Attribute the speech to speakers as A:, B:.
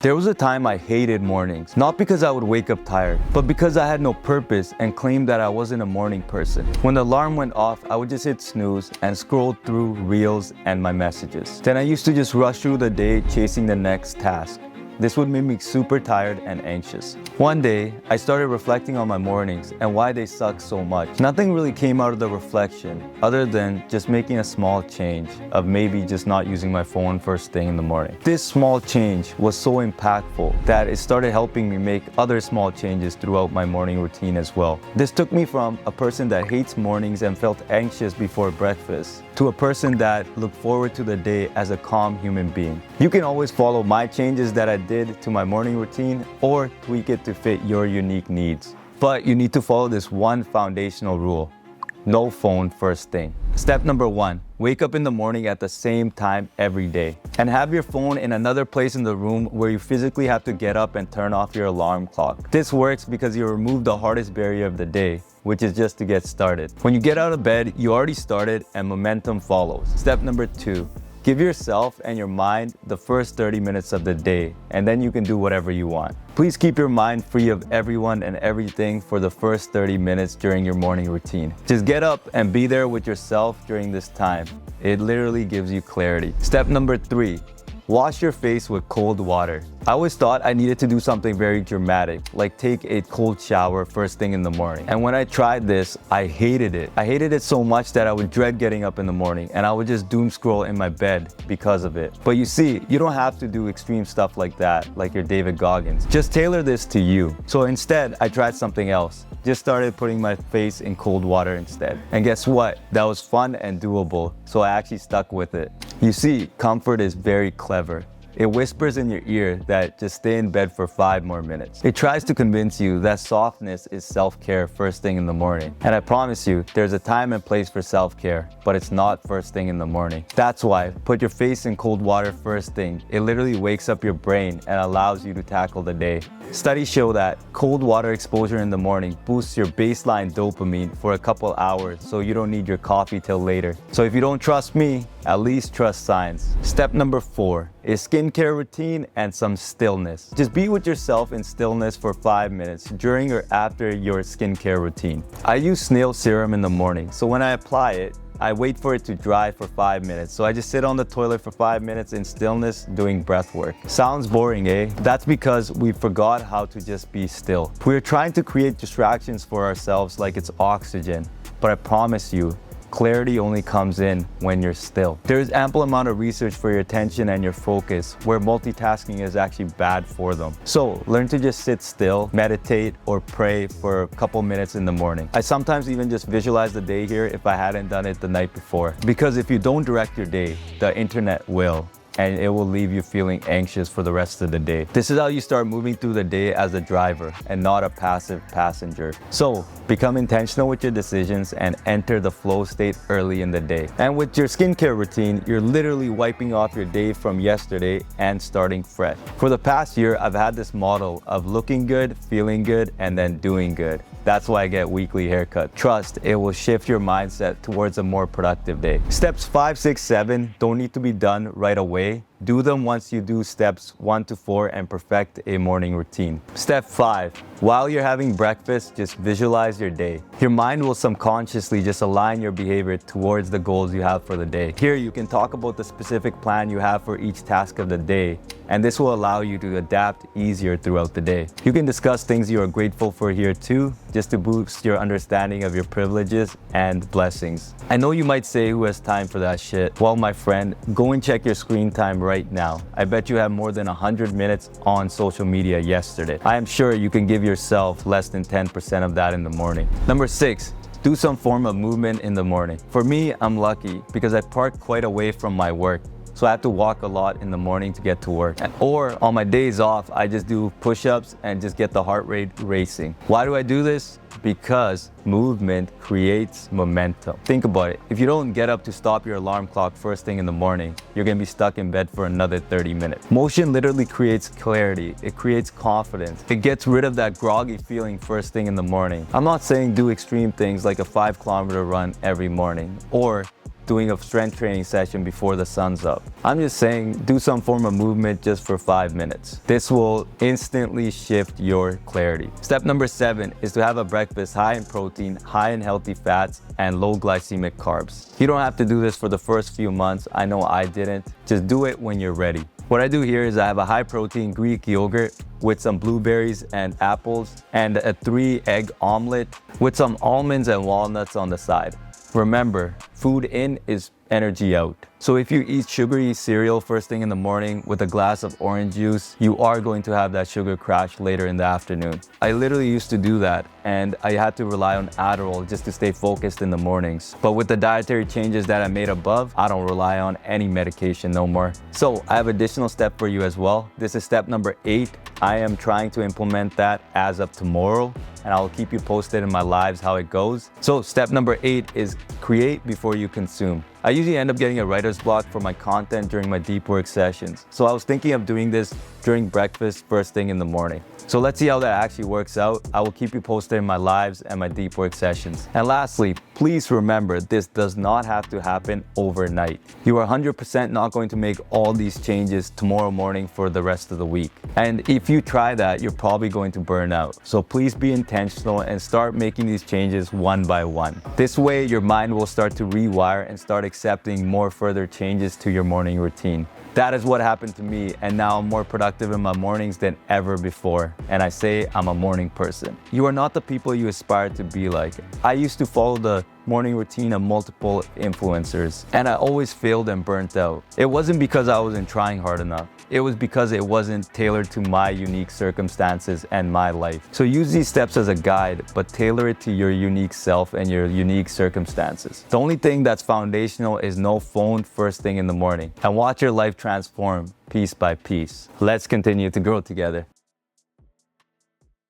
A: There was a time I hated mornings, not because I would wake up tired, but because I had no purpose and claimed that I wasn't a morning person. When the alarm went off, I would just hit snooze and scroll through reels and my messages. Then I used to just rush through the day chasing the next task. This would make me super tired and anxious. One day, I started reflecting on my mornings and why they suck so much. Nothing really came out of the reflection other than just making a small change of maybe just not using my phone first thing in the morning. This small change was so impactful that it started helping me make other small changes throughout my morning routine as well. This took me from a person that hates mornings and felt anxious before breakfast to a person that looked forward to the day as a calm human being. You can always follow my changes that I did to my morning routine or tweak it to fit your unique needs. But you need to follow this one foundational rule: no phone first thing. Step number 1, wake up in the morning at the same time every day. And have your phone in another place in the room where you physically have to get up and turn off your alarm clock. This works because you remove the hardest barrier of the day, which is just to get started. When you get out of bed, you already started and momentum follows. Step number 2, give yourself and your mind the first 30 minutes of the day, and then you can do whatever you want. Please keep your mind free of everyone and everything for the first 30 minutes during your morning routine. Just get up and be there with yourself during this time. It literally gives you clarity. Step number 3, wash your face with cold water. I always thought I needed to do something very dramatic, like take a cold shower first thing in the morning. And when I tried this, I hated it. I hated it so much that I would dread getting up in the morning and I would just doom scroll in my bed because of it. But you see, you don't have to do extreme stuff like that, like you're David Goggins. Just tailor this to you. So instead, I tried something else. Just started putting my face in cold water instead. And guess what? That was fun and doable, so I actually stuck with it. You see, comfort is very clever. It whispers in your ear that just stay in bed for 5 more minutes. It tries to convince you that softness is self-care first thing in the morning. And I promise you, there's a time and place for self-care, but it's not first thing in the morning. That's why, put your face in cold water first thing. It literally wakes up your brain and allows you to tackle the day. Studies show that cold water exposure in the morning boosts your baseline dopamine for a couple hours, so you don't need your coffee till later. So if you don't trust me, at least trust science. Step number 4 is skincare routine and some stillness. Just be with yourself in stillness for 5 minutes during or after your skincare routine. I use snail serum in the morning, so when I apply it, I wait for it to dry for 5 minutes. So I just sit on the toilet for 5 minutes in stillness doing breath work. Sounds boring, eh? That's because we forgot how to just be still. We're trying to create distractions for ourselves like it's oxygen, but I promise you, clarity only comes in when you're still. There is ample amount of research for your attention and your focus where multitasking is actually bad for them. So learn to just sit still, meditate, or pray for a couple minutes in the morning. I sometimes even just visualize the day here if I hadn't done it the night before. Because if you don't direct your day, the internet will. And it will leave you feeling anxious for the rest of the day. This is how you start moving through the day as a driver and not a passive passenger. So become intentional with your decisions and enter the flow state early in the day. And with your skincare routine, you're literally wiping off your day from yesterday and starting fresh. For the past year, I've had this model of looking good, feeling good, and then doing good. That's why I get weekly haircuts. Trust, it will shift your mindset towards a more productive day. Steps 5, 6, 7 don't need to be done right away. Do them once you do steps 1 to 4 and perfect a morning routine. Step 5, while you're having breakfast, just visualize your day. Your mind will subconsciously just align your behavior towards the goals you have for the day. Here you can talk about the specific plan you have for each task of the day, and this will allow you to adapt easier throughout the day. You can discuss things you are grateful for here too, just to boost your understanding of your privileges and blessings. I know you might say, who has time for that shit? Well, my friend, go and check your screen time right now. I bet you have more than 100 minutes on social media yesterday. I am sure you can give yourself less than 10% of that in the morning. Number 6, do some form of movement in the morning. For me, I'm lucky because I park quite away from my work. So I have to walk a lot in the morning to get to work. Or on my days off, I just do push-ups and just get the heart rate racing. Why do I do this? Because movement creates momentum. Think about it. If you don't get up to stop your alarm clock first thing in the morning, you're gonna be stuck in bed for another 30 minutes. Motion literally creates clarity. It creates confidence. It gets rid of that groggy feeling first thing in the morning. I'm not saying do extreme things like a 5-kilometer run every morning or doing a strength training session before the sun's up. I'm just saying, do some form of movement just for 5 minutes. This will instantly shift your clarity. Step number 7 is to have a breakfast high in protein, high in healthy fats, and low glycemic carbs. You don't have to do this for the first few months. I know I didn't. Just do it when you're ready. What I do here is I have a high protein Greek yogurt with some blueberries and apples and a 3-egg omelet with some almonds and walnuts on the side. Remember, food in is energy out. So if you eat sugary cereal first thing in the morning with a glass of orange juice, you are going to have that sugar crash later in the afternoon. I literally used to do that, and I had to rely on Adderall just to stay focused in the mornings. But with the dietary changes that I made above, I don't rely on any medication no more. So I have an additional step for you as well. This is step number 8. I am trying to implement that as of tomorrow, and I'll keep you posted in my lives how it goes. So step number 8 is create before you consume. I usually end up getting a writer's block for my content during my deep work sessions. So I was thinking of doing this during breakfast first thing in the morning. So let's see how that actually works out. I will keep you posted in my lives and my deep work sessions. And lastly, please remember, this does not have to happen overnight. You are 100% not going to make all these changes tomorrow morning for the rest of the week. And if you try that, you're probably going to burn out. So please be intentional and start making these changes one by one. This way, your mind will start to rewire and start accepting more further changes to your morning routine. That is what happened to me, and now I'm more productive in my mornings than ever before. And I say I'm a morning person. You are not the people you aspire to be like. I used to follow the morning routine of multiple influencers, and I always failed and burnt out. It wasn't because I wasn't trying hard enough. It was because it wasn't tailored to my unique circumstances and my life. So use these steps as a guide, but tailor it to your unique self and your unique circumstances. The only thing that's foundational is no phone first thing in the morning, and watch your life transform piece by piece. Let's continue to grow together.